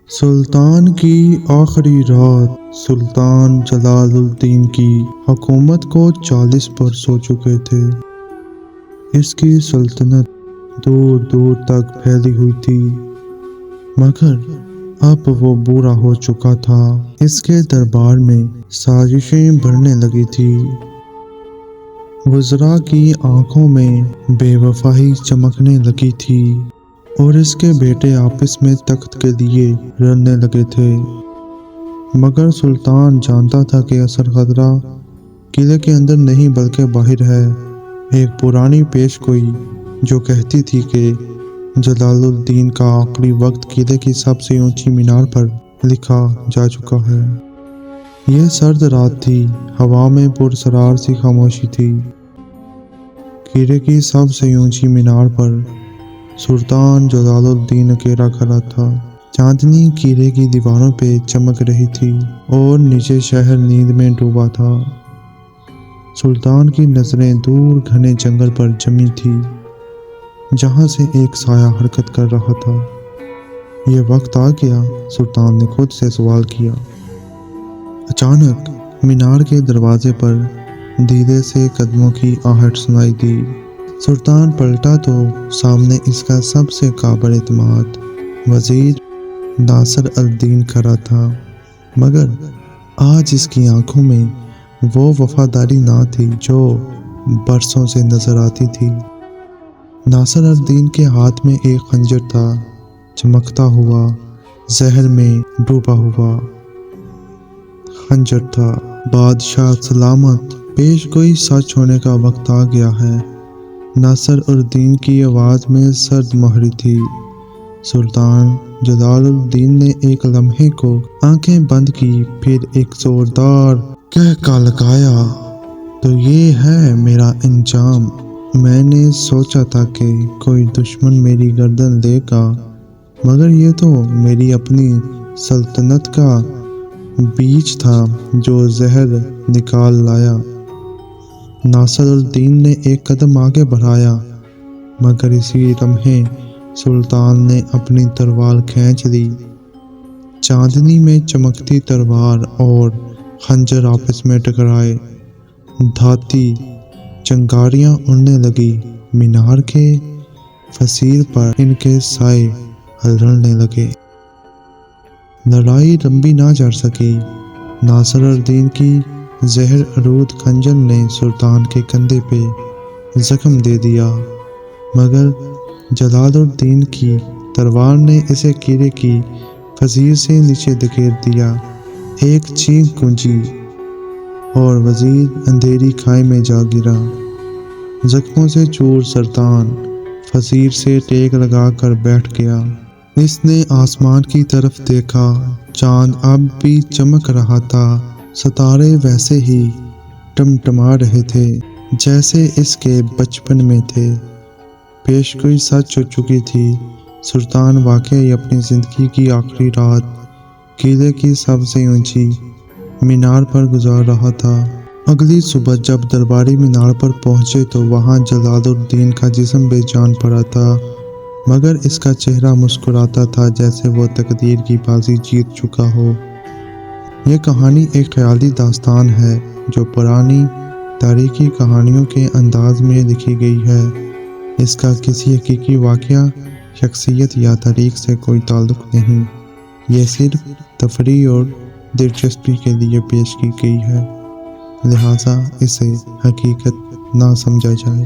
سلطان کی آخری رات سلطان جلال الدین کی حکومت کو 40 برس ہو چکے تھے۔ اس کی سلطنت دور دور تک پھیلی ہوئی تھی، مگر اب وہ بوڑھا ہو چکا تھا۔ اس کے دربار میں سازشیں بڑھنے لگی تھی۔ وزراء کی آنکھوں میں بے وفائی چمکنے لگی تھی اور اس کے بیٹے آپس میں تخت کے لیے لڑنے لگے تھے، مگر سلطان جانتا تھا کہ اصل خطرہ قلعے کے اندر نہیں بلکہ باہر ہے۔ ایک پرانی پیش گوئی جو کہتی تھی کہ جلال الدین کا آخری وقت قلعے کی سب سے اونچی مینار پر لکھا جا چکا ہے۔ یہ سرد رات تھی، ہوا میں پراسرار سی خاموشی تھی۔ قلعے کی سب سے اونچی مینار پر سلطان جلال الدین اکیلا کھڑا تھا۔ چاندنی قلعے کی دیواروں پہ چمک رہی تھی اور نیچے شہر نیند میں ڈوبا تھا۔ سلطان کی نظریں دور گھنے جنگل پر جمی تھی، جہاں سے ایک سایہ حرکت کر رہا تھا۔ یہ وقت آ گیا، سلطان نے خود سے سوال کیا۔ اچانک مینار کے دروازے پر دھیرے سے قدموں کی آہٹ سنائی دی۔ سلطان پلٹا تو سامنے اس کا سب سے قابل اعتماد وزیر ناصر الدین کھڑا تھا، مگر آج اس کی آنکھوں میں وہ وفاداری نہ تھی جو برسوں سے نظر آتی تھی۔ ناصر الدین کے ہاتھ میں ایک خنجر تھا، چمکتا ہوا، زہر میں ڈوبا ہوا خنجر تھا۔ بادشاہ سلامت، پیش گوئی سچ ہونے کا وقت آ گیا ہے، ناصر الدین کی آواز میں سرد مہری تھی۔ سلطان جلال الدین نے ایک لمحے کو آنکھیں بند کی، پھر ایک زوردار قہقہ لگایا۔ تو یہ ہے میرا انجام۔ میں نے سوچا تھا کہ کوئی دشمن میری گردن لے گا، مگر یہ تو میری اپنی سلطنت کا بیج تھا جو زہر نکال لایا۔ ناصر الدین نے ایک قدم آگے بڑھایا، مگر اسی لمحے سلطان نے اپنی تلوار کھینچ لی۔ چاندنی میں چمکتی تلوار اور خنجر آپس میں ٹکرائے، دھاتی چنگاریاں اڑنے لگی، مینار کے فصیل پر ان کے سائے ہلنے لگے۔ لڑائی لمبی نہ چل سکی۔ ناصر الدین کی زہر آلود خنجر نے سلطان کے کندھے پہ زخم دے دیا، مگر جلال الدین کی تلوار نے اسے قلعے کی فصیل سے نیچے دھکیل دیا۔ ایک چیخ گونجی اور وزیر اندھیری کھائی میں جا گرا، زخموں سے چور۔ سلطان فصیل سے ٹیک لگا کر بیٹھ گیا۔ اس نے آسمان کی طرف دیکھا، چاند اب بھی چمک رہا تھا، ستارے ویسے ہی ٹمٹما رہے تھے جیسے اس کے بچپن میں تھے۔ پیش گوئی سچ ہو چکی تھی، سلطان واقعی اپنی زندگی کی آخری رات قلعے کی سب سے اونچی مینار پر گزار رہا تھا۔ اگلی صبح جب درباری مینار پر پہنچے تو وہاں جلال الدین کا جسم بے جان پڑا تھا، مگر اس کا چہرہ مسکراتا تھا جیسے وہ تقدیر کی بازی جیت چکا ہو۔ یہ کہانی ایک خیالی داستان ہے جو پرانی تاریخی کہانیوں کے انداز میں لکھی گئی ہے۔ اس کا کسی حقیقی واقعہ، شخصیت یا تاریخ سے کوئی تعلق نہیں، یہ صرف تفریح اور دلچسپی کے لیے پیش کی گئی ہے، لہٰذا اسے حقیقت نہ سمجھا جائے۔